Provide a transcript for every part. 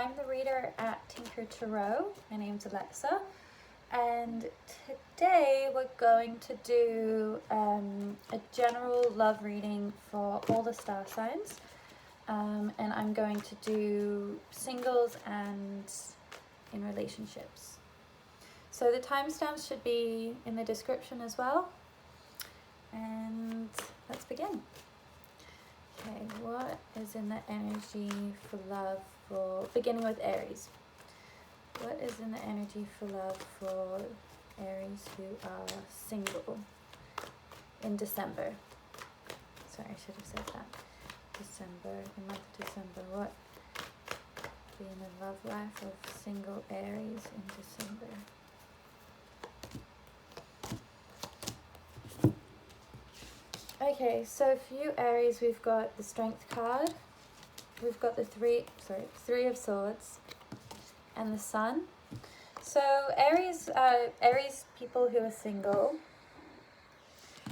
I'm the reader at Tinker Tarot. My name's Alexa, and today we're going to do a general love reading for all the star signs, and I'm going to do singles and in relationships. So the timestamps should be in the description as well, and let's begin. Okay, what is in the energy for love for, beginning with Aries. What is in the energy for love for Aries who are single in December? Sorry, I should have said that. December, the month of December. What be in the love life of single Aries in December? Okay, so for you Aries, we've got the Strength card, we've got the Three of Swords, and the Sun. So Aries people who are single,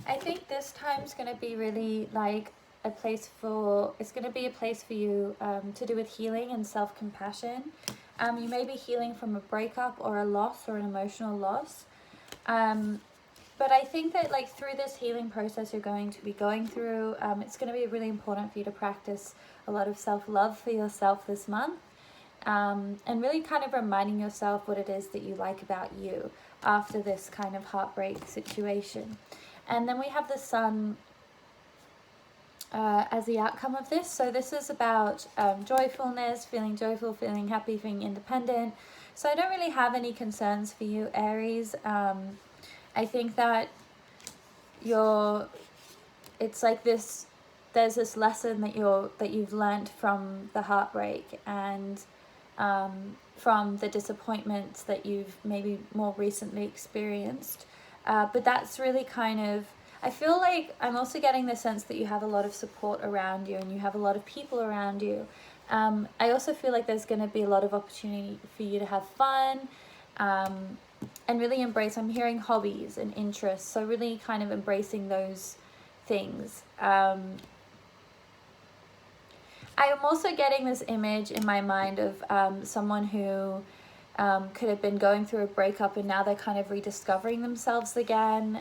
I think this time's going to be really like a place for, it's going to be a place for you to do with healing and self-compassion. You may be healing from a breakup or a loss or an emotional loss. But I think that like through this healing process you're going to be going through, it's going to be really important for you to practice a lot of self-love for yourself this month, and really kind of reminding yourself what it is that you like about you after this kind of heartbreak situation. And then we have the Sun as the outcome of this. So this is about joyfulness, feeling joyful, feeling happy, feeling independent. So I don't really have any concerns for you Aries. I think that it's like this, there's this lesson that you've learned from the heartbreak and from the disappointments that you've maybe more recently experienced. But that's really kind of, I feel like I'm also getting the sense that you have a lot of support around you and you have a lot of people around you. I also feel like there's going to be a lot of opportunity for you to have fun, and really embrace, I'm hearing hobbies and interests, so really kind of embracing those things. I am also getting this image in my mind of someone who could have been going through a breakup and now they're kind of rediscovering themselves again.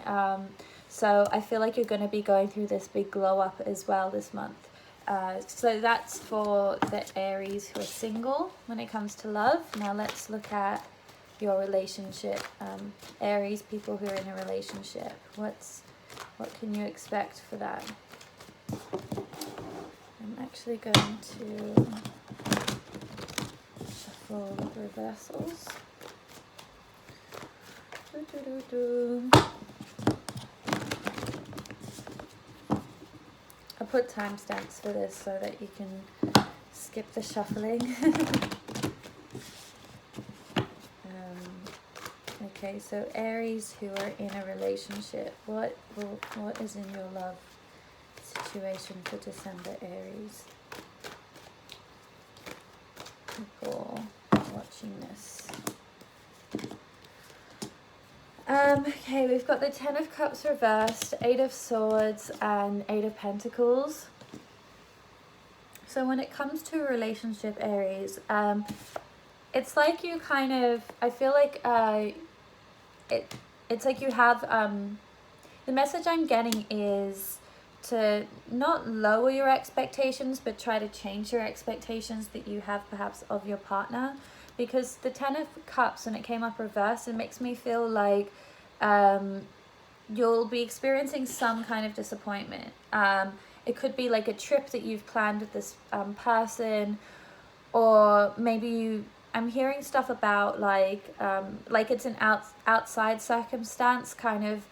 So I feel like you're going to be going through this big glow up as well this month. So that's for the Aries who are single when it comes to love. Now let's look at your relationship, Aries people who are in a relationship. What can you expect for that? I'm actually going to shuffle the reversals. I put timestamps for this so that you can skip the shuffling. Okay, so Aries who are in a relationship, what is in your love situation for December, Aries? People watching this. Okay, we've got the Ten of Cups reversed, Eight of Swords, and Eight of Pentacles. So when it comes to a relationship, Aries, it's like you kind of, I feel like it's like you have, the message I'm getting is to not lower your expectations, but try to change your expectations that you have perhaps of your partner. Because the Ten of Cups, when it came up reversed, it makes me feel like you'll be experiencing some kind of disappointment. It could be like a trip that you've planned with this person, or maybe I'm hearing stuff about like it's an outside circumstance kind of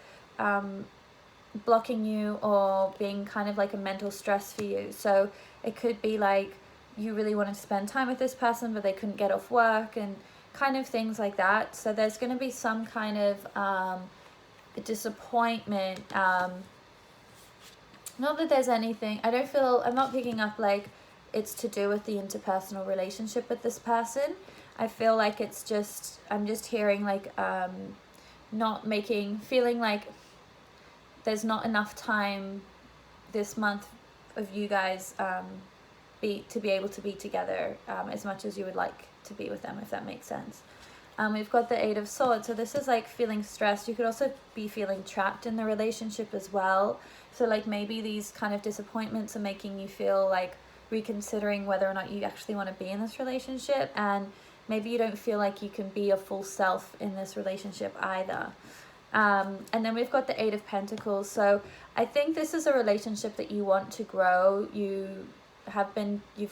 blocking you or being kind of like a mental stress for you. So it could be like you really wanted to spend time with this person but they couldn't get off work and kind of things like that. So there's going to be some kind of disappointment. Not that there's anything, I'm not picking up like it's to do with the interpersonal relationship with this person. I feel like it's just, I'm just hearing like feeling like there's not enough time this month of you guys be able to be together as much as you would like to be with them, if that makes sense. We've got the Eight of Swords, so this is like feeling stressed. You could also be feeling trapped in the relationship as well. So like maybe these kind of disappointments are making you feel like reconsidering whether or not you actually want to be in this relationship, and maybe you don't feel like you can be your full self in this relationship either. And then we've got the Eight of Pentacles. So I think this is a relationship that you want to grow. You've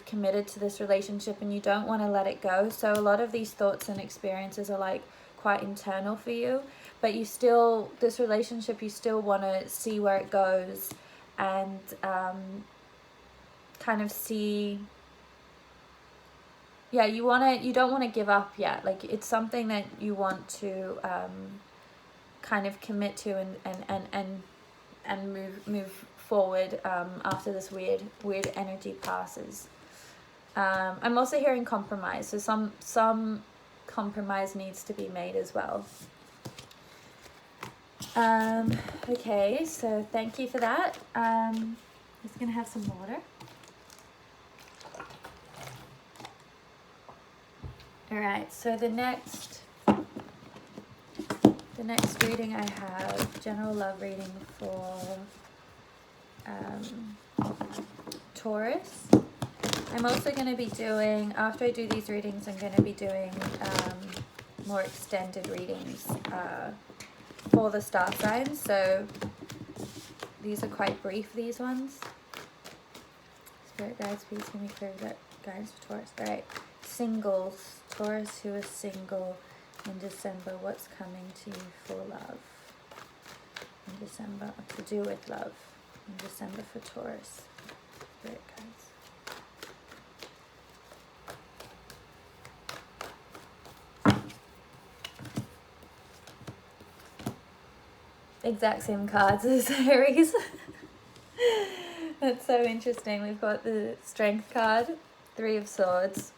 committed to this relationship and you don't want to let it go. So a lot of these thoughts and experiences are like quite internal for you, but this relationship, you still want to see where it goes and kind of see, you don't want to give up yet. Like it's something that you want to kind of commit to and move forward after this weird energy passes. I'm also hearing compromise, so some compromise needs to be made as well. Okay, so thank you for that. I'm just gonna have some water. All right, so the next reading I have, general love reading for Taurus. I'm also going to be doing, after I do these readings, I'm going to be doing more extended readings for the star signs. So these are quite brief, these ones. Spirit guides, please give me clear guidance for Taurus. All right, singles, Taurus who is single in December, what's coming to you for love in December, to do with love in December for Taurus? Spirit guides. Exact same cards as Aries. That's so interesting. We've got the Strength card, Three of Swords,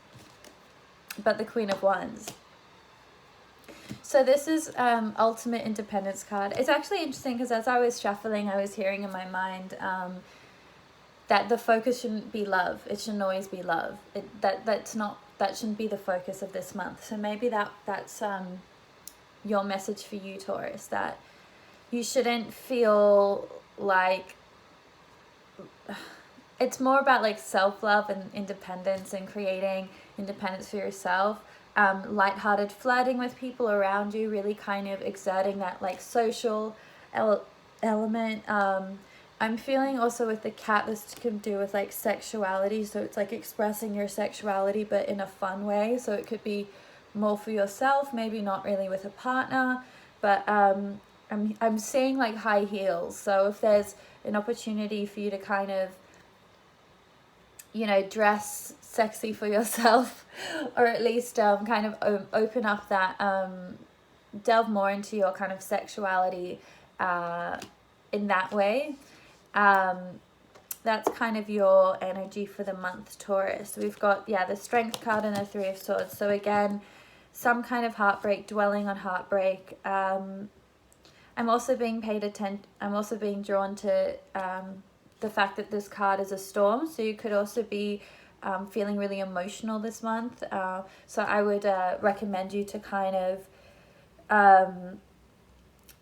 but the Queen of Wands. So this is Ultimate Independence card. It's actually interesting because as I was shuffling, I was hearing in my mind that the focus shouldn't be love. It shouldn't always be love. That shouldn't be the focus of this month. So maybe that's your message for you, Taurus, that you shouldn't feel like it's more about like self-love and independence and creating independence for yourself. Lighthearted flirting with people around you, really kind of exerting that like social element. I'm feeling also with the cat, this can do with like sexuality, so it's like expressing your sexuality but in a fun way. So it could be more for yourself, maybe not really with a partner, but I'm seeing like high heels. So if there's an opportunity for you to kind of, dress sexy for yourself, or at least kind of open up that, delve more into your kind of sexuality in that way. That's kind of your energy for the month, Taurus. We've got, the Strength card and the Three of Swords. So again, some kind of heartbreak, dwelling on heartbreak. I'm also being drawn to the fact that this card is a storm, so you could also be feeling really emotional this month. So I would recommend you to kind of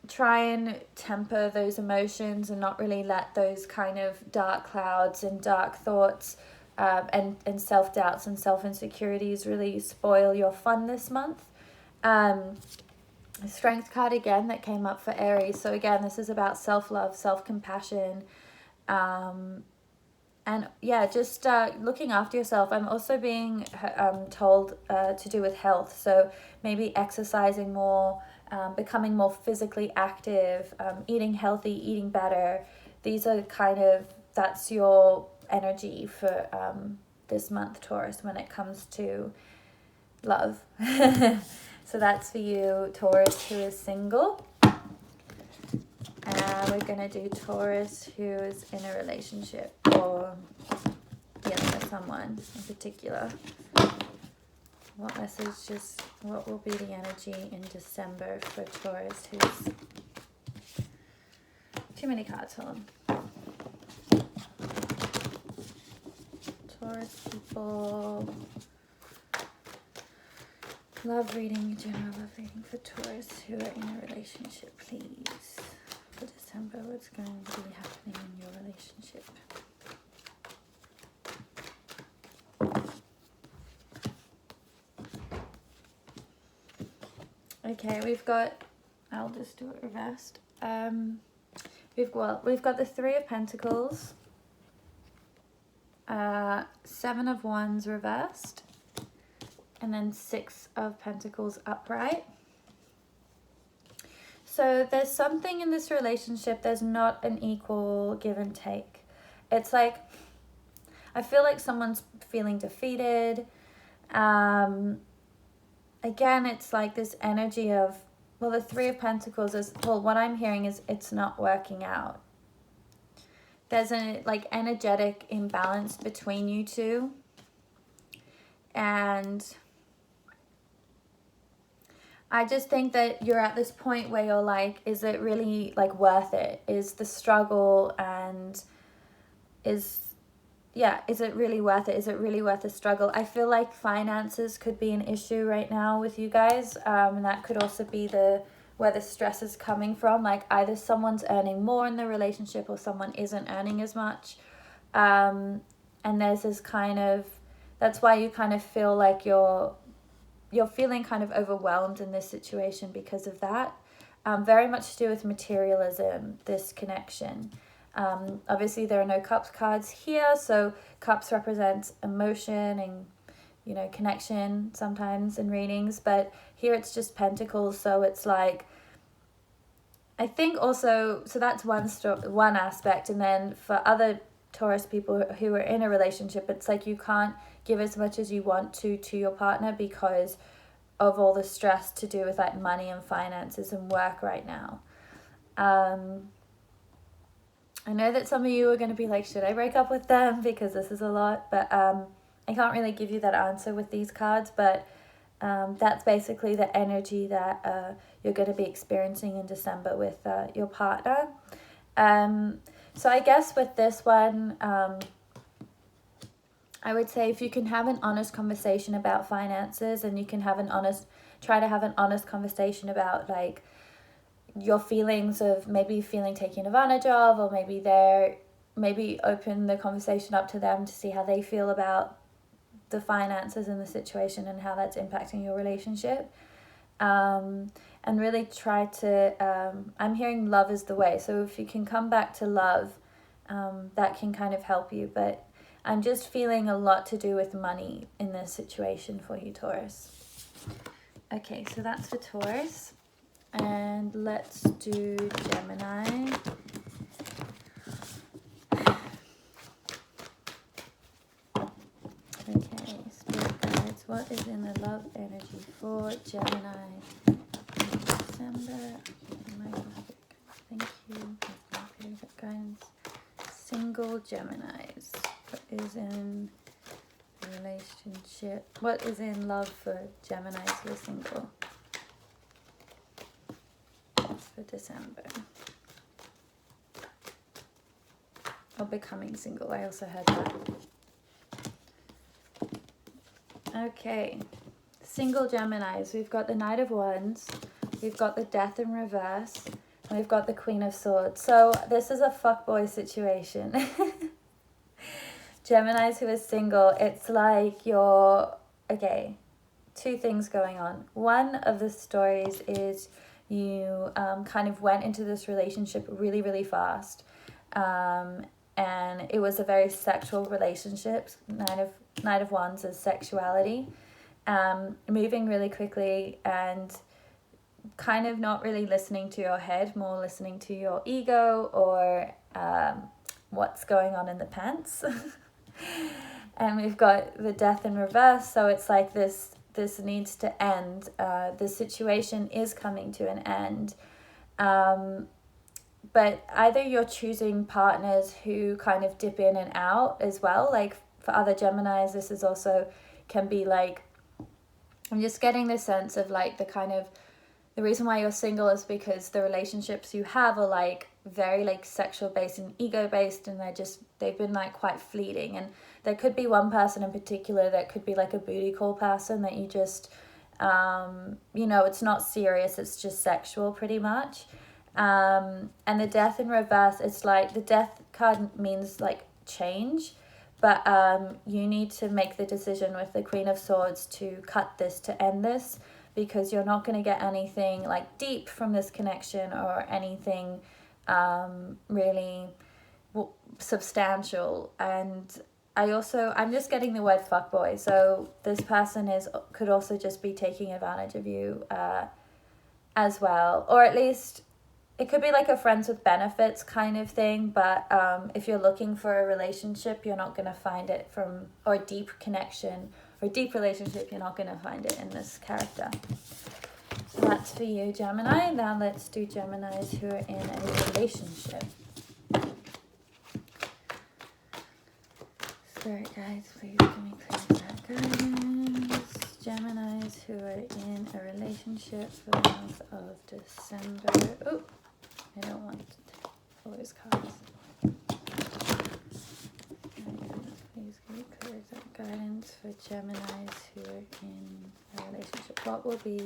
try and temper those emotions and not really let those kind of dark clouds and dark thoughts and self-doubts and self-insecurities really spoil your fun this month. Strength card again that came up for Aries. So again, this is about self-love, self-compassion, and just looking after yourself. I'm also being told to do with health, so maybe exercising more, becoming more physically active, eating healthy, eating better. These are that's your energy for this month, Taurus, when it comes to love. So that's for you, Taurus, who is single. We're going to do Taurus who is in a relationship or dealing with someone in particular. What will be the energy in December for Taurus who's... Too many cards, hold on. Taurus people. Love reading, general love reading for Taurus who are in a relationship, please. For December, what's going to be happening in your relationship? Okay, we've got, I'll just do it reversed. We've got the Three of Pentacles, Seven of Wands reversed, and then Six of Pentacles upright. So there's something in this relationship, there's not an equal give and take. It's like, I feel like someone's feeling defeated. Again, it's like this energy of, well, the Three of Pentacles is, well, what I'm hearing is it's not working out. There's a like energetic imbalance between you two. And I just think that you're at this point where you're like, is it really like worth it? Is the struggle and is it really worth it? Is it really worth the struggle? I feel like finances could be an issue right now with you guys. And that could also be where the stress is coming from. Like either someone's earning more in the relationship or someone isn't earning as much. And there's this kind of, that's why you kind of feel like you're feeling kind of overwhelmed in this situation because of that. Very much to do with materialism, this connection. Obviously there are no cups cards here, so cups represents emotion and, you know, connection sometimes in readings, but here it's just pentacles, so it's like, I think also, so that's one aspect, and then for other Taurus people who are in a relationship, it's like you can't give as much as you want to your partner because of all the stress to do with like money and finances and work right now. I know that some of you are going to be like, should I break up with them? Because this is a lot. But I can't really give you that answer with these cards. But that's basically the energy that you're going to be experiencing in December with your partner. So I guess with this one, I would say if you can have an honest conversation about finances, and you can have try to have an honest conversation about like your feelings of maybe feeling taken advantage of, or maybe open the conversation up to them to see how they feel about the finances and the situation and how that's impacting your relationship. And really try to, I'm hearing love is the way. So if you can come back to love, that can kind of help you. But I'm just feeling a lot to do with money in this situation for you, Taurus. Okay, so that's for Taurus. And let's do Gemini. Okay, Spirit Guides, what is in the love energy for Gemini in December? Thank you. That's my favorite guidance. Single Geminis. What is in relationship? What is in love for Geminis who are single for December? Or becoming single. I also heard that. Okay, single Geminis. We've got the Knight of Wands, we've got the Death in reverse, and we've got the Queen of Swords. So this is a fuckboy situation. Geminis who are single, it's like okay, two things going on. One of the stories is you kind of went into this relationship really, really fast. And it was a very sexual relationship. Knight of Wands is sexuality. Moving really quickly and kind of not really listening to your head, more listening to your ego or what's going on in the pants. And we've got the Death in reverse, so it's like this needs to end. The situation is coming to an end. But either you're choosing partners who kind of dip in and out as well. Like for other Geminis, this is also can be like, I'm just getting the sense of like the reason why you're single is because the relationships you have are like very like sexual based and ego based, and they've been like quite fleeting, and there could be one person in particular that could be like a booty call person that you just, you know, it's not serious, it's just sexual pretty much. And the Death in reverse, it's like the Death card means like change, but you need to make the decision with the Queen of Swords to cut this, to end this, because you're not going to get anything like deep from this connection or anything really substantial. And I'm just getting the word fuckboy, so this person could also just be taking advantage of you as well, or at least it could be like a friends with benefits kind of thing, but if you're looking for a relationship, you're not going to find it or deep connection or deep relationship, you're not going to find it in this character. So that's for you, Gemini. Now let's do Geminis who are in a relationship. Spirit guides, please give me clear guidance. Geminis who are in a relationship for the month of December. Oh, I don't want all those cards. Please give me clear guidance for Geminis who are in a relationship. What will be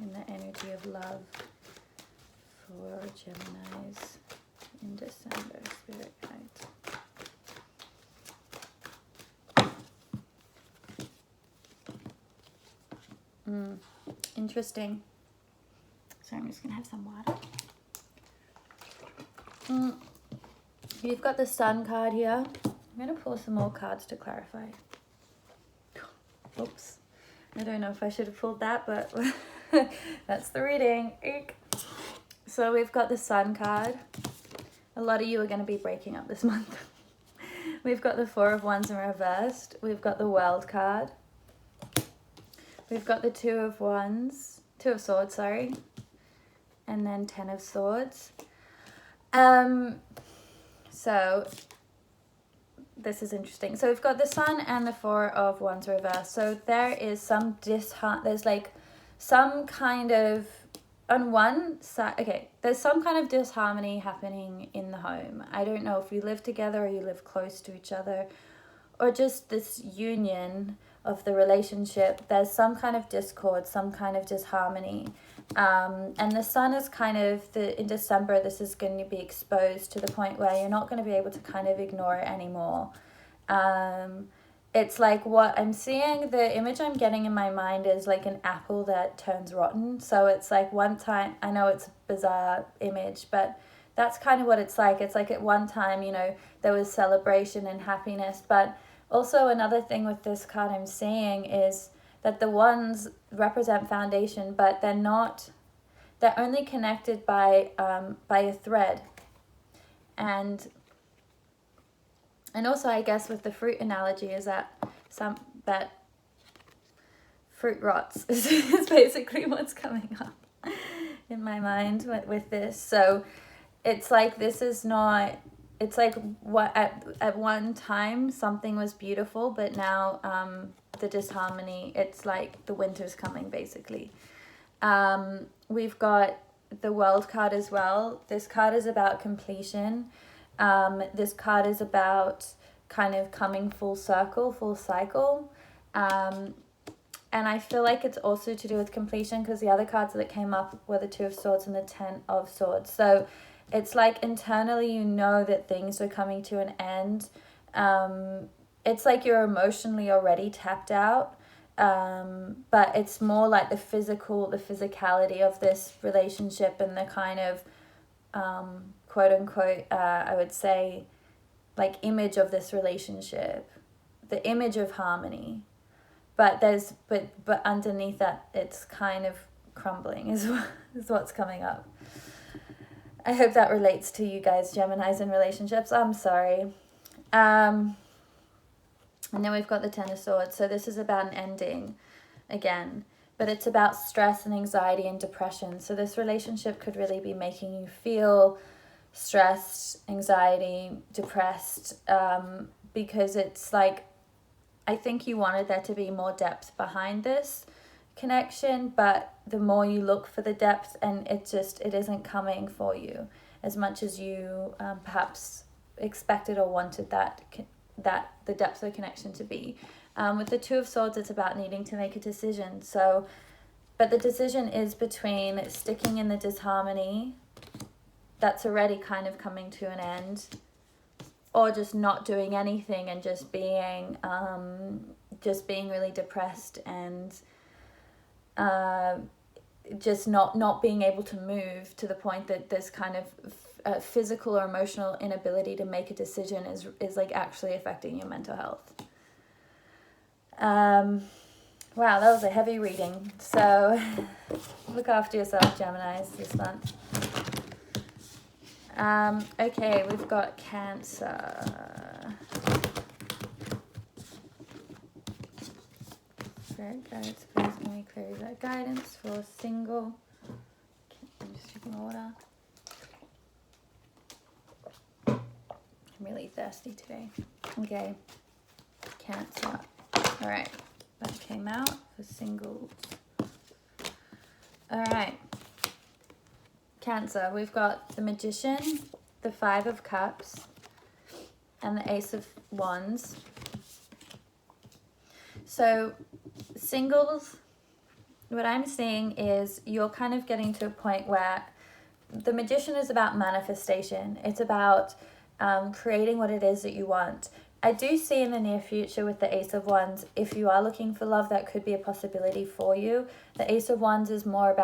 in the energy of love for Geminis in December? Spirit guides. Interesting. Sorry, I'm just going to have some water. You've got the Sun card here. I'm going to pull some more cards to clarify. Oops. I don't know if I should have pulled that, but that's the reading. Eek. So we've got the Sun card. A lot of you are going to be breaking up this month. We've got the Four of Wands in reversed. We've got the World card. We've got the Two of Swords, sorry. And then 10 of Swords. So this is interesting. So we've got the Sun and the Four of Wands reversed. So there is some there's like some kind of, on one side, okay, there's some kind of disharmony happening in the home. I don't know if you live together or you live close to each other, or just this union of the relationship. There's some kind of discord, some kind of disharmony. And the Sun is kind of, in December, this is going to be exposed to the point where you're not going to be able to kind of ignore it anymore. It's like what I'm seeing, the image I'm getting in my mind is like an apple that turns rotten. So it's like one time, I know it's a bizarre image, but that's kind of what it's like. It's like at one time, you know, there was celebration and happiness, but also another thing with this card I'm seeing is that the Wands represent foundation, but they're only connected by a thread. And also I guess with the fruit analogy is that fruit rots is basically what's coming up in my mind with this. So it's like this is not, it's like what at one time something was beautiful, but now the disharmony, it's like the winter's coming basically. We've got the World card as well. This card is about completion. This card is about kind of coming full circle, full cycle. And I feel like it's also to do with completion because the other cards that came up were the Two of Swords and the 10 of Swords. So it's like internally you know that things are coming to an end. It's like you're emotionally already tapped out. But it's more like the physicality of this relationship and the kind of quote unquote, I would say, like image of this relationship, the image of harmony. But but underneath that, it's kind of crumbling is what's coming up. I hope that relates to you guys, Geminis in relationships. I'm sorry. And then we've got the 10 of Swords. So this is about an ending again, but it's about stress and anxiety and depression. So this relationship could really be making you feel stressed, anxiety, depressed, because it's like, I think you wanted there to be more depth behind this connection, but the more you look for the depth and it isn't coming for you as much as you perhaps expected or wanted that the depth of the connection to be. With the Two of Swords, it's about needing to make a decision. So, but the decision is between sticking in the disharmony that's already kind of coming to an end, or just not doing anything and just being really depressed and just not being able to move, to the point that this kind of physical or emotional inability to make a decision is like actually affecting your mental health. Wow, that was a heavy reading. So look after yourself, Geminis, this month. Okay, we've got Cancer. Spirit guides, please can we clear that guidance for single. I'm just drinking water. I'm really thirsty today. Okay, Cancer. All right, that came out for singles. All right, Cancer, we've got the Magician, the Five of Cups, and the Ace of Wands. So singles, what I'm seeing is you're kind of getting to a point where the Magician is about manifestation. It's about creating what it is that you want. I do see in the near future with the Ace of Wands, if you are looking for love, that could be a possibility for you. The Ace of Wands is more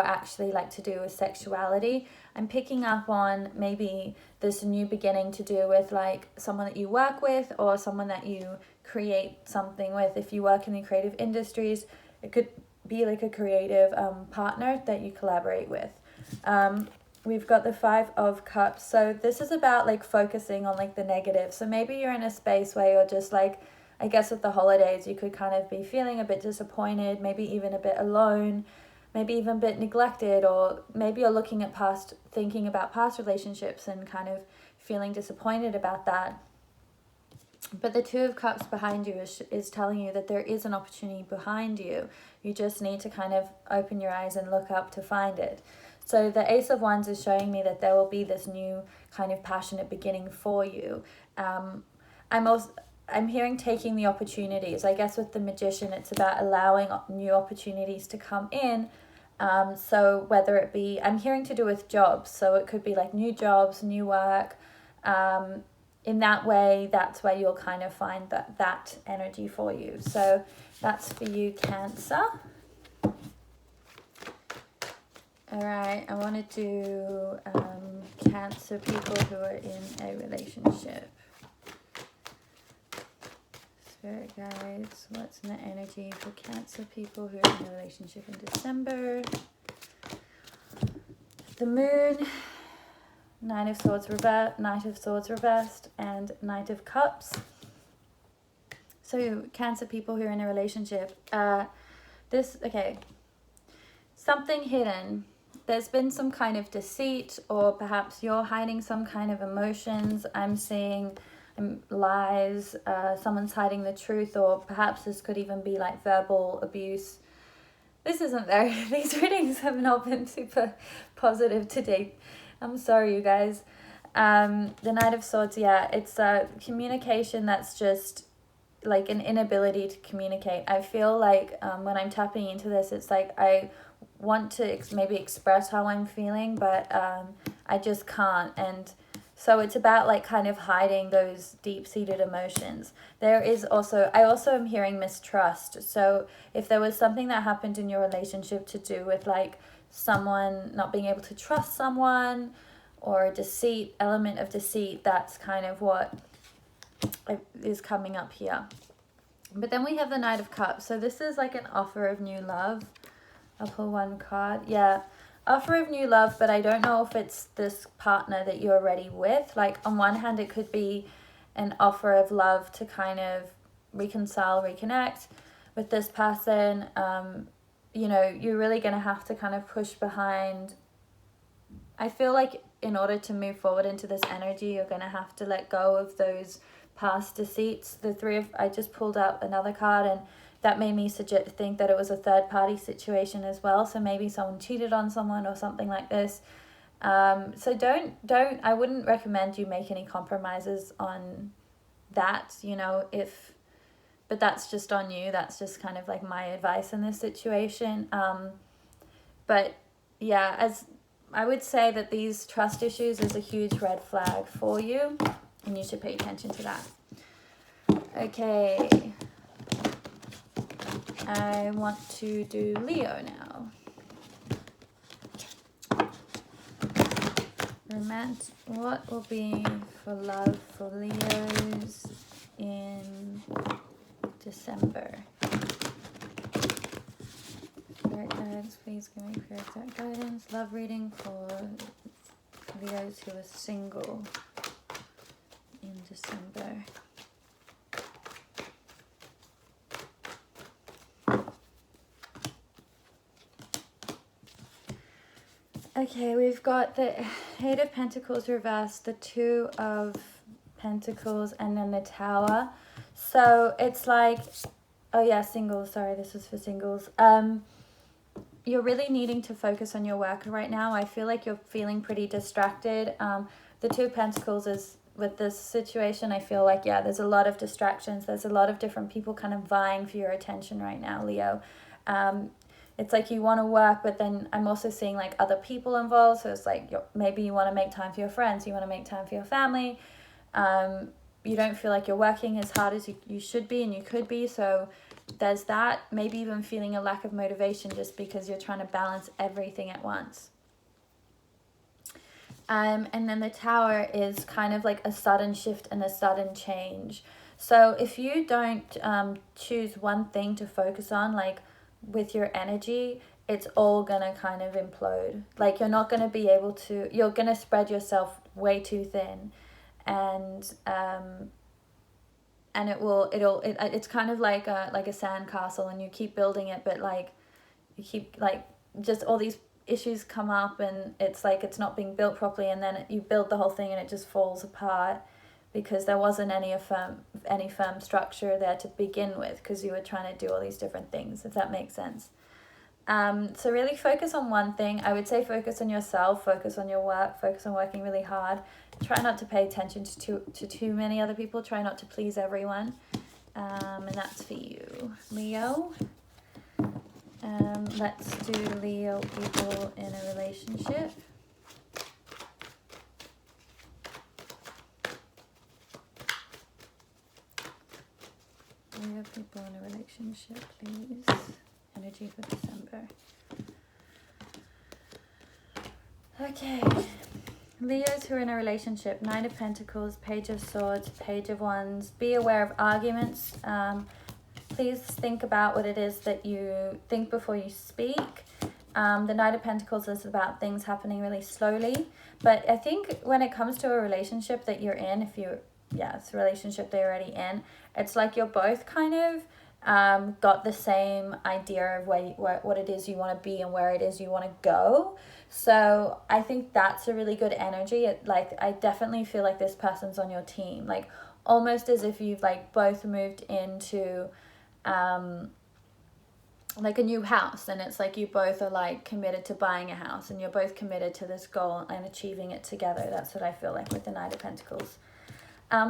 actually like to do with sexuality. I'm picking up on maybe this new beginning to do with like someone that you work with, or someone that you create something with. If you work in the creative industries, it could be like a creative partner that you collaborate with. We've got the Five of Cups. So this is about like focusing on like the negative. So maybe you're in a space where you're just like, I guess with the holidays, you could kind of be feeling a bit disappointed, maybe even a bit alone, maybe even a bit neglected, or maybe you're thinking about past relationships and kind of feeling disappointed about that. But the Two of Cups behind you is telling you that there is an opportunity behind you. You just need to kind of open your eyes and look up to find it. So the Ace of Wands is showing me that there will be this new kind of passionate beginning for you. I'm hearing taking the opportunities. I guess with the Magician, it's about allowing new opportunities to come in. So whether it be, I'm hearing to do with jobs. So it could be like new jobs, new work. In that way, that's where you'll kind of find that energy for you. So that's for you, Cancer. All right, I want to do Cancer people who are in a relationship. Spirit guides, what's in the energy for Cancer people who are in a relationship in December? The Moon, Knight of Swords reversed, and Knight of Cups. So Cancer people who are in a relationship. Something hidden. There's been some kind of deceit, or perhaps you're hiding some kind of emotions. I'm seeing lies, someone's hiding the truth, or perhaps this could even be like verbal abuse. These readings have not been super positive to date. I'm sorry, you guys. The Knight of Swords, it's a communication that's just like an inability to communicate. I feel like when I'm tapping into this, it's like I want to maybe express how I'm feeling, but I just can't. And so it's about like kind of hiding those deep-seated emotions. I also am hearing mistrust. So if there was something that happened in your relationship to do with like someone not being able to trust someone, or a element of deceit, that's kind of what is coming up here. But then we have the Knight of Cups. So this is like an offer of new love. I'll pull one card. Yeah, offer of new love, but I don't know if it's this partner that you're already with. Like on one hand, it could be an offer of love to kind of reconcile, reconnect with this person. You're really going to have to kind of push behind. I feel like in order to move forward into this energy, you're going to have to let go of those past deceits. I just pulled out another card, and that made me think that it was a third party situation as well. So maybe someone cheated on someone or something like this. So I wouldn't recommend you make any compromises on that, you know, but that's just on you. That's just kind of like my advice in this situation. But yeah, as I would say that these trust issues is a huge red flag for you, and you should pay attention to that. Okay. I want to do Leo now. Romance. What will be for love for Leos in December? Spirit guides, please give me clear exact guidance. Love reading for Leos who are single in December. Okay, we've got the Eight of Pentacles reversed, the Two of Pentacles, and then the Tower. So it's like, oh yeah, singles, sorry, this is for singles. You're really needing to focus on your work right now. I feel like you're feeling pretty distracted. The Two of Pentacles is, with this situation, I feel like, yeah, there's a lot of distractions. There's a lot of different people kind of vying for your attention right now, Leo. It's like you want to work, but then I'm also seeing like other people involved. So it's like maybe you want to make time for your friends. You want to make time for your family. You don't feel like you're working as hard as you should be and you could be. So there's that. Maybe even feeling a lack of motivation just because you're trying to balance everything at once. And then the Tower is kind of like a sudden shift and a sudden change. So if you don't choose one thing to focus on, like with your energy, it's all gonna kind of implode. Like you're not gonna be able to, you're gonna spread yourself way too thin, and it's kind of like a sand castle, and you keep building it, but like you keep like just all these issues come up, and it's like it's not being built properly, and then you build the whole thing and it just falls apart because there wasn't any firm structure there to begin with, because you were trying to do all these different things, if that makes sense. So really focus on one thing. I would say focus on yourself, focus on your work, focus on working really hard. Try not to pay attention to too many other people. Try not to please everyone. And that's for you, Leo. Let's do Leo people in a relationship. Leo people in a relationship, please. Energy for December. Okay. Leos who are in a relationship. Nine of Pentacles, Page of Swords, Page of Wands. Be aware of arguments. Please think about what it is that you think before you speak. The Knight of Pentacles is about things happening really slowly. But I think when it comes to a relationship that you're in, it's a relationship they're already in, it's like you're both kind of got the same idea of what it is you want to be and where it is you want to go. So I think that's a really good energy. I definitely feel like this person's on your team, like almost as if you've like both moved into like a new house, and it's like you both are like committed to buying a house, and you're both committed to this goal and achieving it together. That's what I feel like with the Knight of Pentacles.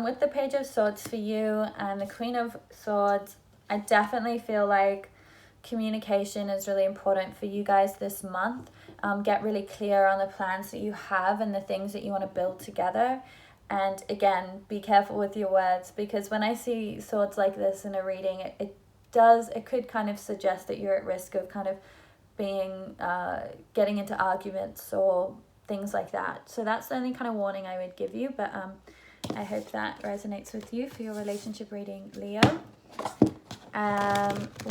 With the Page of Swords for you and the Queen of Swords, I definitely feel like communication is really important for you guys this month. Get really clear on the plans that you have and the things that you want to build together. And again, be careful with your words, because when I see swords like this in a reading, it could kind of suggest that you're at risk of kind of being, getting into arguments or things like that. So that's the only kind of warning I would give you. But I hope that resonates with you for your relationship reading, Leo.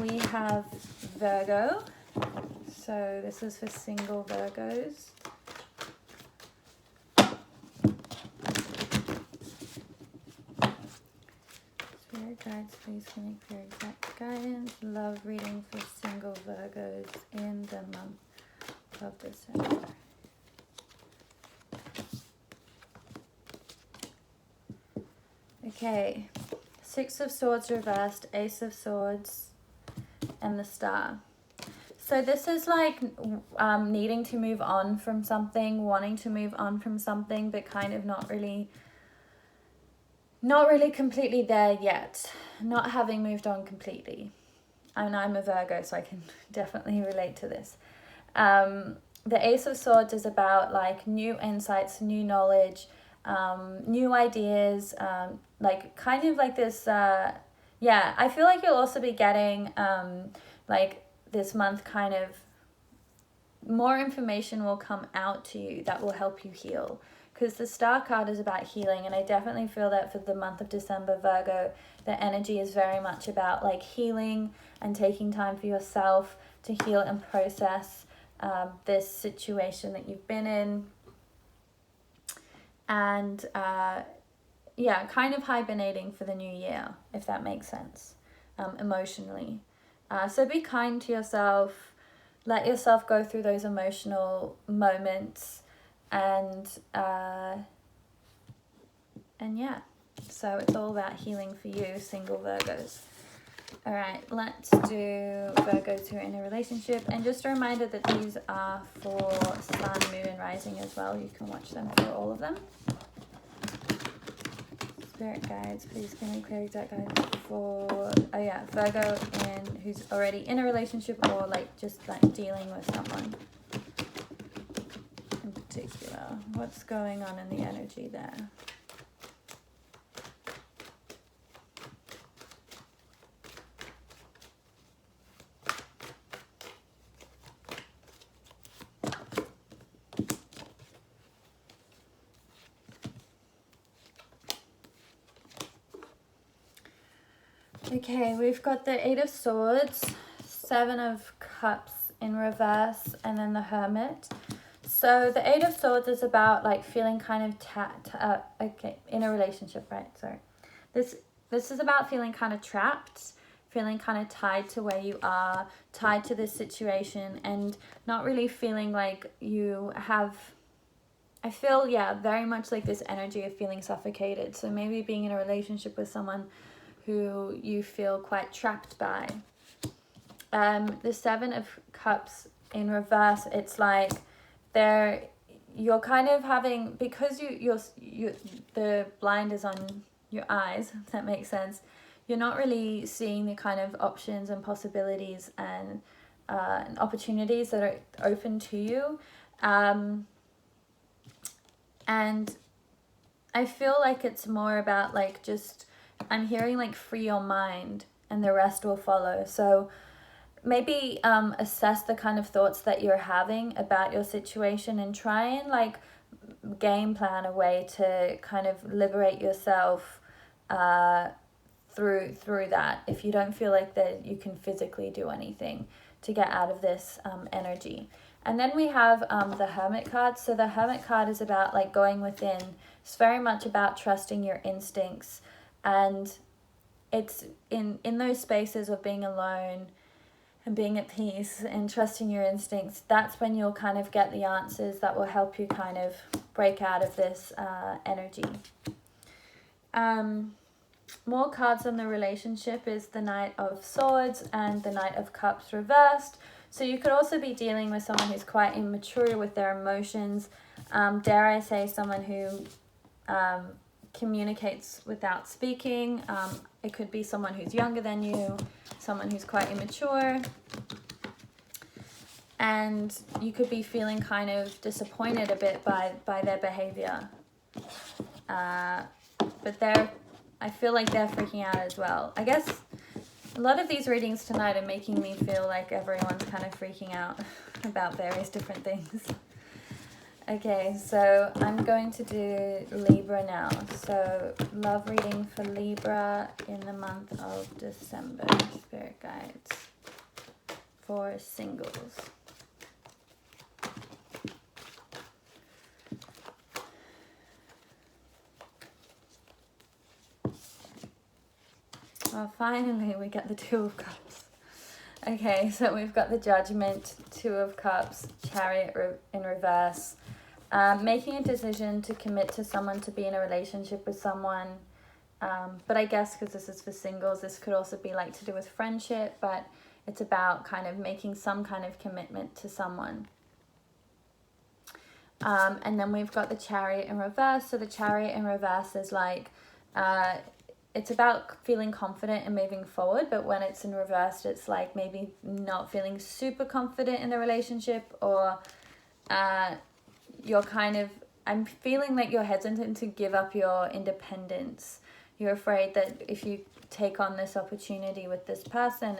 We have Virgo. So this is for single Virgos. Spirit guides, please give me clear exact guidance. Love reading for single Virgos in the month of December. Okay, Six of Swords reversed, Ace of Swords, and the Star. So this is like needing to move on from something, wanting to move on from something, but kind of not really not really completely there yet, not having moved on completely. And I'm a Virgo, so I can definitely relate to this. The Ace of Swords is about like new insights, new knowledge, new ideas, like kind of like this, yeah, I feel like you'll also be getting like this month kind of more information will come out to you that will help you heal. Because the Star card is about healing, and I definitely feel that for the month of December, Virgo, the energy is very much about like healing and taking time for yourself to heal and process this situation that you've been in. And yeah, kind of hibernating for the new year, if that makes sense, emotionally. So be kind to yourself, let yourself go through those emotional moments, and yeah, so it's all about healing for you, single Virgos. All right, let's do Virgos who are in a relationship. And just a reminder that these are for Sun, Moon, and Rising as well. You can watch them for all of them. Spirit guides, please give me clear exact guidance for, oh yeah, Virgo who's already in a relationship, or like just like dealing with someone in particular. What's going on in the energy there? Okay, we've got the Eight of Swords, Seven of Cups in reverse, and then the Hermit. So the Eight of Swords is about like feeling kind of in a relationship, right? Sorry. This is about feeling kind of trapped, feeling kind of tied to where you are, tied to this situation, and not really feeling like you have, I feel, yeah, very much like this energy of feeling suffocated. So maybe being in a relationship with someone who you feel quite trapped by. The Seven of Cups in reverse, it's like you're kind of having, because you're the blind is on your eyes, if that makes sense, you're not really seeing the kind of options and possibilities and opportunities that are open to you. And I feel like it's more about like just, I'm hearing like free your mind and the rest will follow. So maybe assess the kind of thoughts that you're having about your situation and try and like game plan a way to kind of liberate yourself through that, if you don't feel like that you can physically do anything to get out of this energy. And then we have the Hermit card. So the Hermit card is about like going within. It's very much about trusting your instincts, and it's in those spaces of being alone and being at peace and trusting your instincts. That's when you'll kind of get the answers that will help you kind of break out of this energy. More cards on the relationship is the Knight of Swords and the Knight of Cups reversed. So you could also be dealing with someone who's quite immature with their emotions. Dare I say, someone who communicates without speaking. It could be someone who's younger than you, someone who's quite immature. And you could be feeling kind of disappointed a bit by their behavior. But I feel like they're freaking out as well. I guess a lot of these readings tonight are making me feel like everyone's kind of freaking out about various different things. Okay, so I'm going to do Libra now. So love reading for Libra in the month of December. Spirit guides for singles. Well, finally we get the Two of Cups. Okay, so we've got the Judgment, Two of Cups, Chariot in reverse. Making a decision to commit to someone, to be in a relationship with someone. But I guess because this is for singles, this could also be like to do with friendship, but it's about kind of making some kind of commitment to someone. And then we've got the Chariot in reverse. So the Chariot in reverse is like it's about feeling confident and moving forward, but when it's in reverse, it's like maybe not feeling super confident in the relationship, or you're kind of, I'm feeling like you're hesitant to give up your independence. You're afraid that if you take on this opportunity with this person,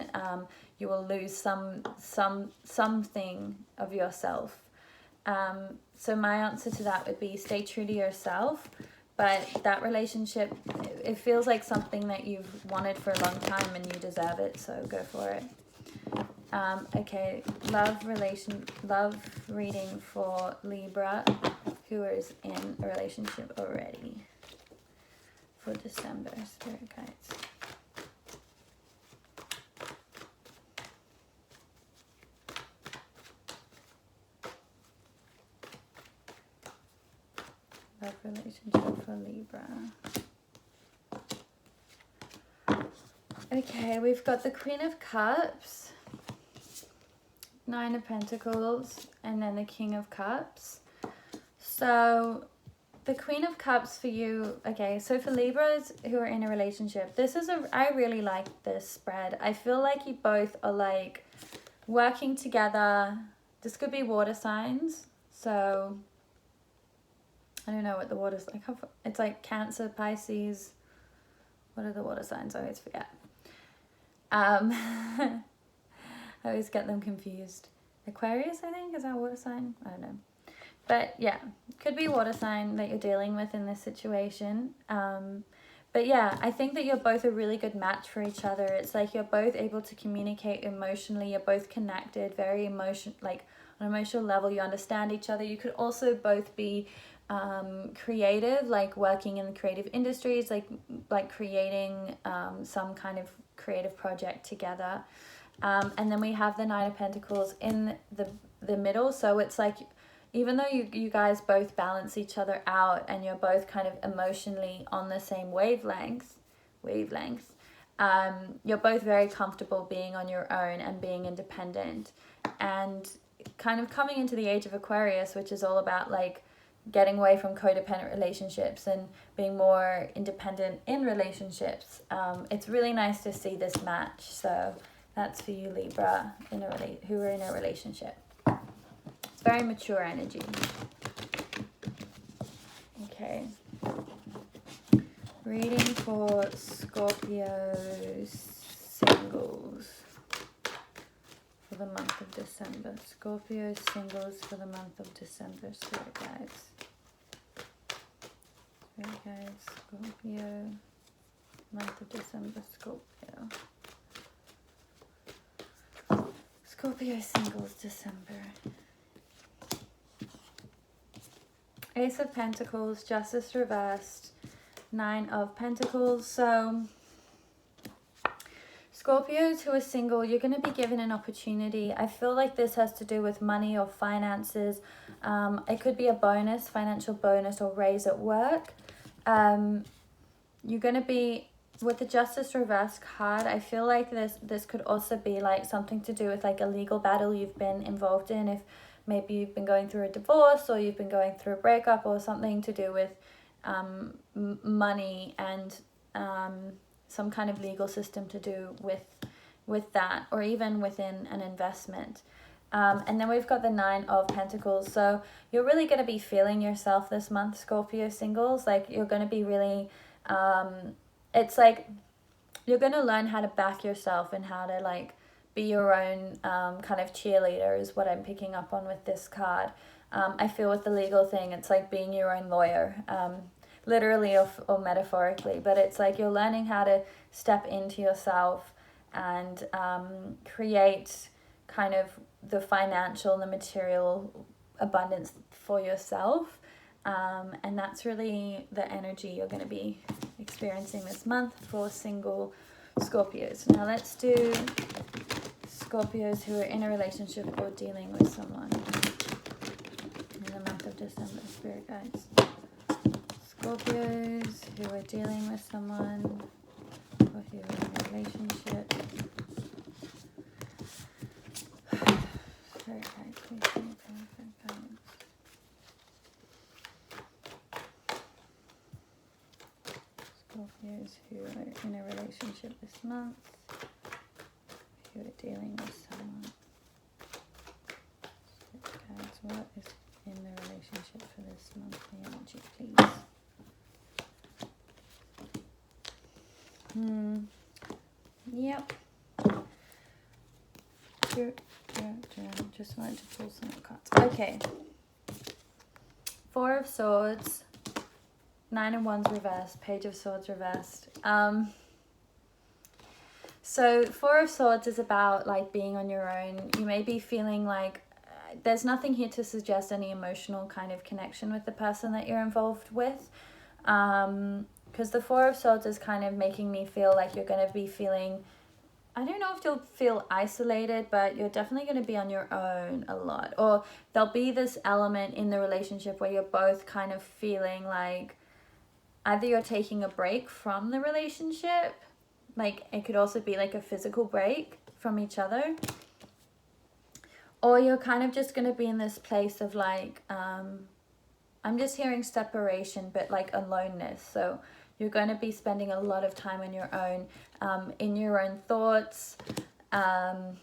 you will lose something of yourself. So my answer to that would be stay true to yourself. But that relationship, it feels like something that you've wanted for a long time and you deserve it, so go for it. Okay, love reading for Libra, who is in a relationship already for December, spirit guides. Love relationship for Libra. Okay, we've got the Queen of Cups, Nine of Pentacles, and then the King of Cups. So the Queen of Cups for you, okay, so for Libras who are in a relationship, I really like this spread. I feel like you both are like working together. This could be water signs, so I don't know what the water's like. It's like Cancer, Pisces. What are the water signs? I always forget. I always get them confused. Aquarius, I think, is that a water sign? I don't know. But yeah, could be a water sign that you're dealing with in this situation. But yeah, I think that you're both a really good match for each other. It's like you're both able to communicate emotionally. You're both connected, very like on an emotional level. You understand each other. You could also both be creative, like working in the creative industries, like creating some kind of creative project together. And then we have the Nine of Pentacles in the middle, so it's like even though you guys both balance each other out and you're both kind of emotionally on the same wavelength, you're both very comfortable being on your own and being independent, and kind of coming into the age of Aquarius, which is all about like getting away from codependent relationships and being more independent in relationships. It's really nice to see this match. So that's for you, Libra, who are in a relationship. It's very mature energy. Okay. Reading for Scorpio singles for the month of December. Scorpio singles for the month of December, spirit guides. Spirit guides, Scorpio, month of December, Scorpio. Scorpio singles, December. Ace of Pentacles, Justice reversed, Nine of Pentacles. So Scorpios who are single, you're going to be given an opportunity. I feel like this has to do with money or finances. It could be a bonus, financial bonus or raise at work. You're going to be, with the Justice reverse card, I feel like this could also be like something to do with like a legal battle you've been involved in. If maybe you've been going through a divorce or you've been going through a breakup or something to do with money and some kind of legal system to do with that, or even within an investment. And then we've got the Nine of Pentacles. So you're really going to be feeling yourself this month, Scorpio singles. Like you're going to be really, it's like you're going to learn how to back yourself and how to like be your own kind of cheerleader is what I'm picking up on with this card. I feel with the legal thing, it's like being your own lawyer, literally or metaphorically, but it's like you're learning how to step into yourself and create kind of the financial and the material abundance for yourself. And that's really the energy you're going to be experiencing this month for single Scorpios. Now let's do Scorpios who are in a relationship or dealing with someone in the month of December, spirit guides. Scorpios who are dealing with someone or who are in a relationship. Spirit guides, please give me perfect guidance. Here's who are in a relationship this month, who are dealing with someone. Guys, what is in the relationship for this monthly energy, please? Yep. Just wanted to pull some cards. Okay. 4 of Swords, 9 of Wands reversed, Page of Swords reversed. So 4 of Swords is about like being on your own. You may be feeling like there's nothing here to suggest any emotional kind of connection with the person that you're involved with. Because the 4 of Swords is kind of making me feel like you're going to be feeling, I don't know if you'll feel isolated, but you're definitely going to be on your own a lot. Or there'll be this element in the relationship where you're both kind of feeling like either you're taking a break from the relationship, like it could also be like a physical break from each other, or you're kind of just going to be in this place of like, I'm just hearing separation, but like aloneness. So you're going to be spending a lot of time on your own, in your own thoughts. And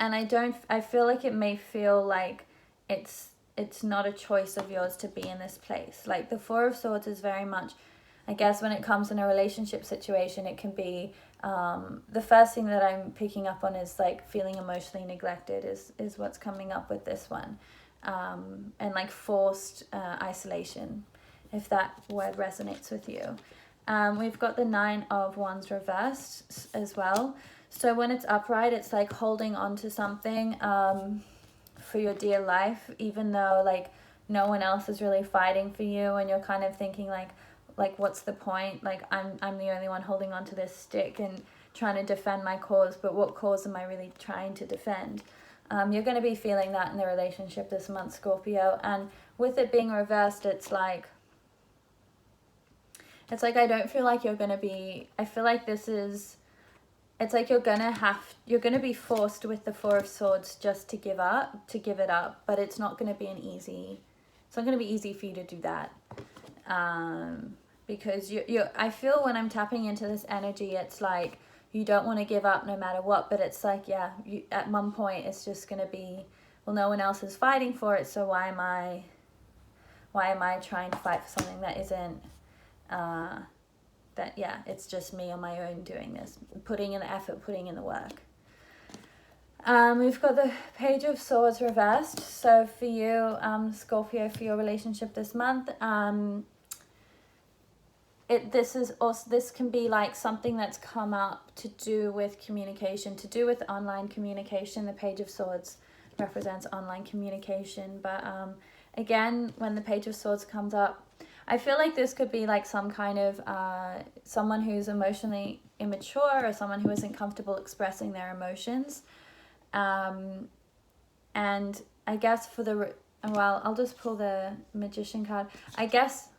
I feel like it may feel like it's not a choice of yours to be in this place. Like the 4 of Swords is very much, I guess when it comes in a relationship situation, it can be, the first thing that I'm picking up on is like feeling emotionally neglected is what's coming up with this one. And like forced isolation, if that word resonates with you. We've got the 9 of Wands reversed as well. So when it's upright, it's like holding on to something for your dear life, even though like no one else is really fighting for you, and you're kind of thinking like what's the point? Like I'm the only one holding on to this stick and trying to defend my cause, but what cause am I really trying to defend? You're going to be feeling that in the relationship this month, Scorpio. And with it being reversed, it's like I don't feel like you're going to be, I feel like it's like you're going to be forced with the 4 of Swords just to give it up, but it's not going to be it's not going to be easy for you to do that. Because I feel when I'm tapping into this energy, it's like you don't want to give up no matter what, but it's like, yeah, at one point it's just going to be, well, no one else is fighting for it, so why am I trying to fight for something that isn't, it's just me on my own doing this, putting in the effort, putting in the work. We've got the Page of Swords reversed. So for you, Scorpio, for your relationship this month, this can be like something that's come up to do with communication, to do with online communication. The Page of Swords represents online communication, but again, when the Page of Swords comes up, I feel like this could be like some kind of someone who's emotionally immature, or someone who isn't comfortable expressing their emotions. And I guess I'll just pull the Magician card. I guess,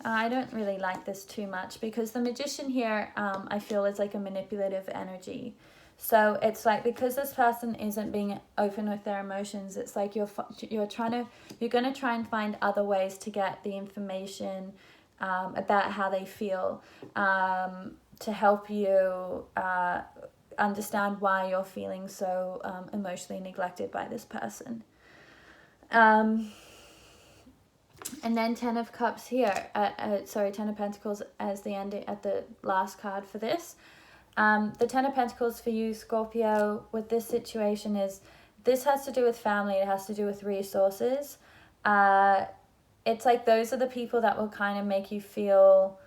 I don't really like this too much, because the Magician here, I feel is like a manipulative energy. So it's like, because this person isn't being open with their emotions, it's like you're going to try and find other ways to get the information about how they feel, to help you understand why you're feeling so emotionally neglected by this person. And then 10 of Cups here, 10 of Pentacles as the ending at the last card for this. The 10 of Pentacles for you, Scorpio, with this situation this has to do with family. It has to do with resources. It's like those are the people that will kind of make you feel,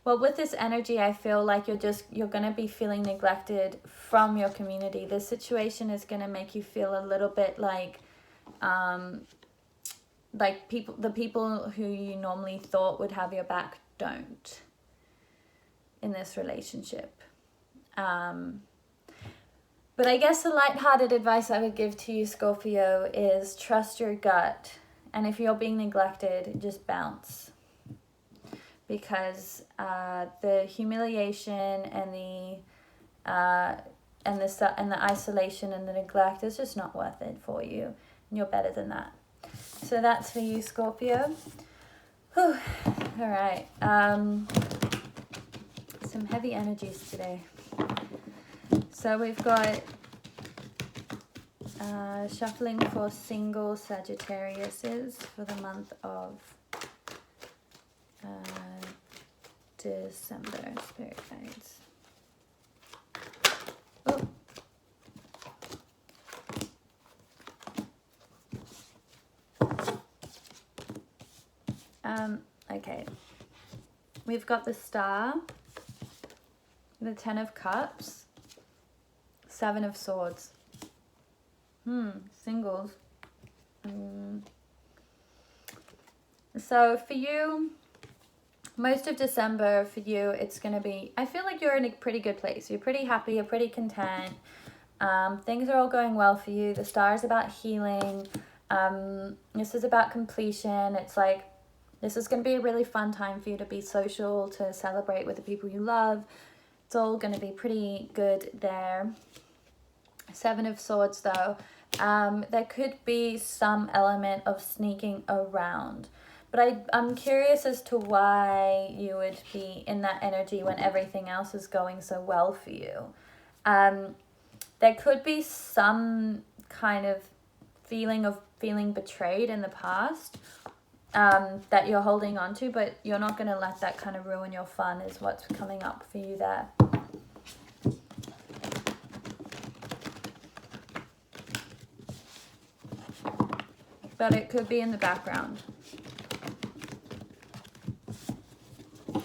with this energy, I feel like you're going to be feeling neglected from your community. This situation is going to make you feel a little bit like the people who you normally thought would have your back don't in this relationship. But I guess the lighthearted advice I would give to you, Scorpio, is trust your gut. And if you're being neglected, just bounce. Because the humiliation and the isolation and the neglect is just not worth it for you. And you're better than that. So that's for you, Scorpio. Whew. All right. Some heavy energies today. So we've got shuffling for single Sagittariuses for the month of December. Spirit guides. Oh. Okay. We've got the Star, the Ten of Cups, Seven of Swords. Singles. So for you, most of December for you, it's going to be, I feel like you're in a pretty good place. You're pretty happy, you're pretty content. Things are all going well for you. The Star is about healing. This is about completion. It's like, this is going to be a really fun time for you to be social, to celebrate with the people you love. It's all going to be pretty good there. Seven of Swords though. There could be some element of sneaking around. But I'm curious as to why you would be in that energy when everything else is going so well for you. There could be some kind of feeling betrayed in the past. That you're holding on to, but you're not going to let that kind of ruin your fun is what's coming up for you there. But it could be in the background.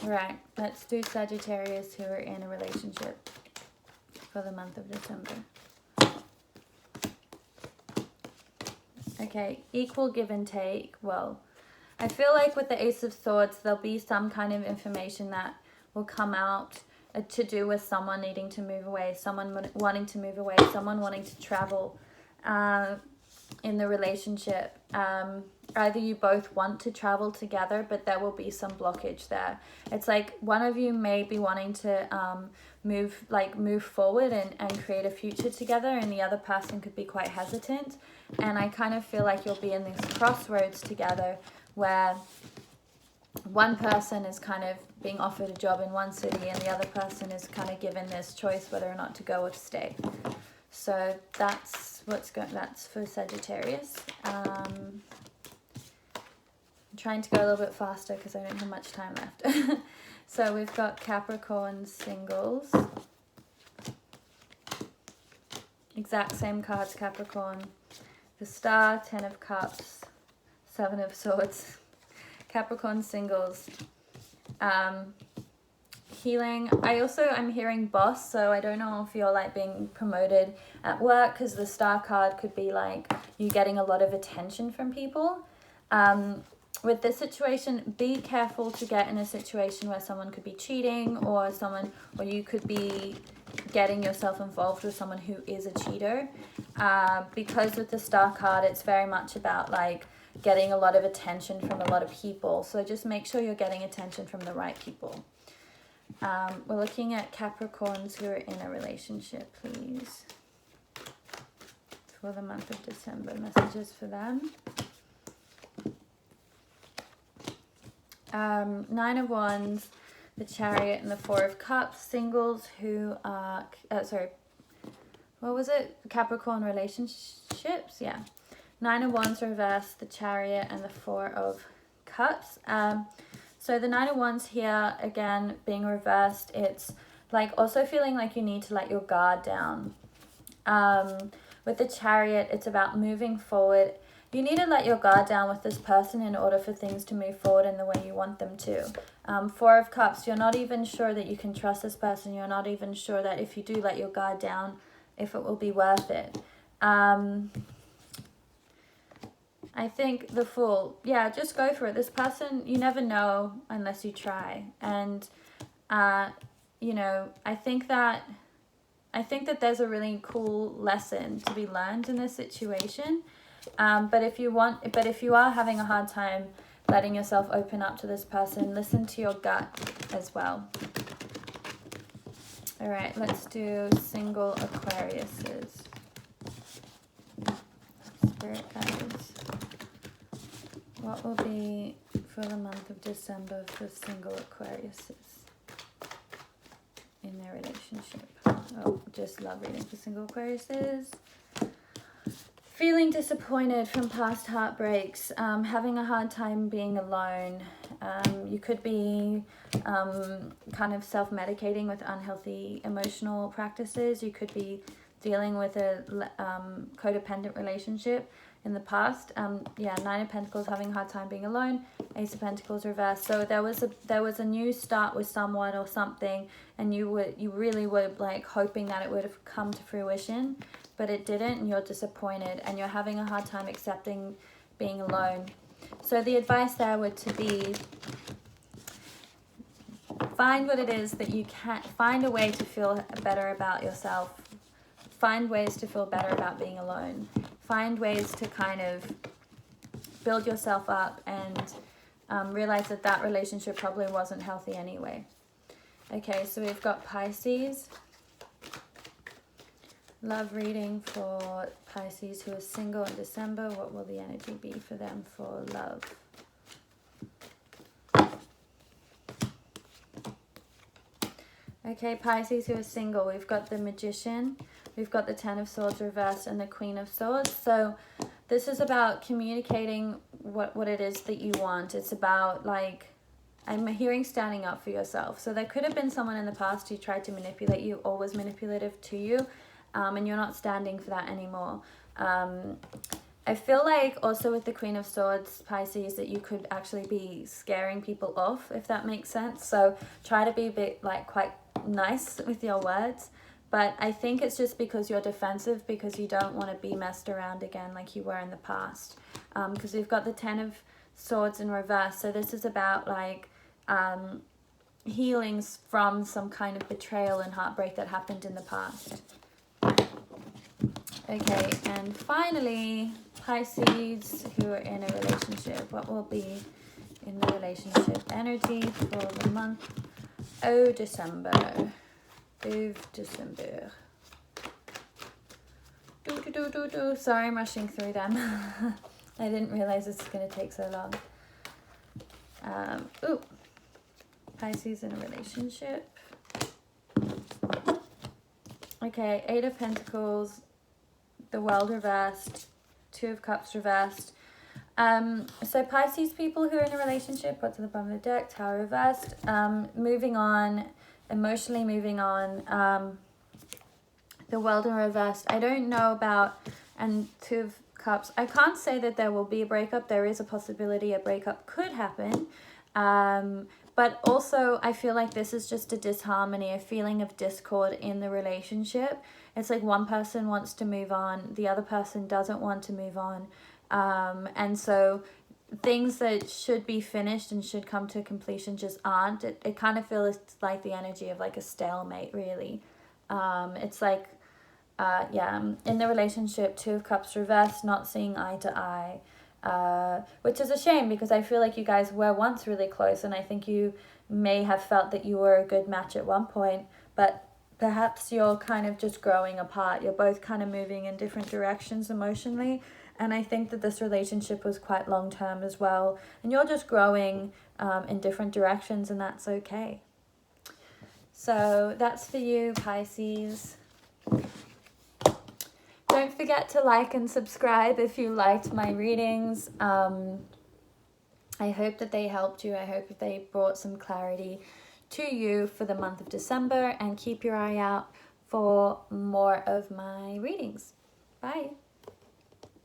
Right, let's do Sagittarius who are in a relationship for the month of December. Okay, equal give and take. Well, I feel like with the Ace of Swords, there'll be some kind of information that will come out to do with someone needing to move away, someone wanting to move away, someone wanting to travel in the relationship. Either you both want to travel together, but there will be some blockage there. It's like one of you may be wanting to move forward and create a future together, and the other person could be quite hesitant. And I kind of feel like you'll be in this crossroads together where one person is kind of being offered a job in one city and the other person is kind of given this choice whether or not to go or to stay. So that's that's for Sagittarius. I'm trying to go a little bit faster because I don't have much time left. So we've got Capricorn singles. Exact same cards, Capricorn. The Star, Ten of Cups, Seven of Swords. Capricorn singles. Healing. I'm hearing boss, so I don't know if you're like being promoted at work, because the Star card could be like you getting a lot of attention from people. With this situation, be careful to get in a situation where someone could be cheating or you could be getting yourself involved with someone who is a cheater. Because with the Star card, it's very much about like getting a lot of attention from a lot of people. So just make sure you're getting attention from the right people. We're looking at Capricorns who are in a relationship, please. For the month of December, messages for them. Nine of Wands, the Chariot, and the Four of Cups. Singles who are, what was it? Capricorn relationships, yeah. Nine of Wands reversed, the Chariot, and the Four of Cups. So the Nine of Wands here, again, being reversed, it's like also feeling like you need to let your guard down. With the Chariot, it's about moving forward. You need to let your guard down with this person in order for things to move forward in the way you want them to. Four of Cups, you're not even sure that you can trust this person. You're not even sure that if you do let your guard down, if it will be worth it. I think the Fool, yeah, just go for it. This person, you never know unless you try. And, you know, I think that there's a really cool lesson to be learned in this situation. But if you are having a hard time letting yourself open up to this person, listen to your gut as well. All right, let's do single Aquariuses. Spirit guides. What will be for the month of December for single Aquariuses in their relationship? Oh, just love reading for single Aquariuses. Feeling disappointed from past heartbreaks, having a hard time being alone. You could be kind of self-medicating with unhealthy emotional practices. You could be dealing with a codependent relationship in the past. Yeah, Nine of Pentacles, having a hard time being alone. Ace of Pentacles reversed. So there was a new start with someone or something, and you really were like hoping that it would have come to fruition, but it didn't, and you're disappointed, and you're having a hard time accepting being alone. So the advice there would to be, find what it is that you can, find a way to feel better about yourself. Find ways to feel better about being alone. Find ways to kind of build yourself up and realize that that relationship probably wasn't healthy anyway. Okay, so we've got Pisces. Love reading for Pisces who are single in December. What will the energy be for them for love? Okay, Pisces who are single, we've got the Magician, we've got the Ten of Swords reversed, and the Queen of Swords. So this is about communicating what it is that you want. It's about, like, I'm hearing standing up for yourself. So there could have been someone in the past who tried to manipulate you or was manipulative to you, and you're not standing for that anymore. I feel like also with the Queen of Swords, Pisces, that you could actually be scaring people off, if that makes sense. So try to be a bit, like, quite nice with your words. But I think it's just because you're defensive, because you don't want to be messed around again like you were in the past. Because we've got the Ten of Swords in reverse. So this is about, like, healings from some kind of betrayal and heartbreak that happened in the past. Okay, and finally, Pisces who are in a relationship. What will be in the relationship energy for the month of December? Sorry, I'm rushing through them. I didn't realize it's going to take so long. Pisces in a relationship. Okay, Eight of Pentacles, the World reversed, Two of Cups reversed. So Pisces people who are in a relationship, what's at the bottom of the deck? Tower reversed. Moving on, emotionally moving on. The World in reversed. I don't know about, and Two of Cups. I can't say that there will be a breakup. There is a possibility a breakup could happen. But also I feel like this is just a disharmony, a feeling of discord in the relationship. It's like one person wants to move on, the other person doesn't want to move on. And so things that should be finished and should come to completion just aren't. It kind of feels like the energy of like a stalemate, really. It's like, in the relationship, Two of Cups reversed, not seeing eye to eye. Which is a shame, because I feel like you guys were once really close, and I think you may have felt that you were a good match at one point, but perhaps you're kind of just growing apart. You're both kind of moving in different directions emotionally, and I think that this relationship was quite long-term as well, and you're just growing in different directions, and that's okay. So that's for you, Pisces. Don't forget to like and subscribe if you liked my readings. I hope that they helped you. I hope that they brought some clarity to you for the month of December, and keep your eye out for more of my readings. Bye.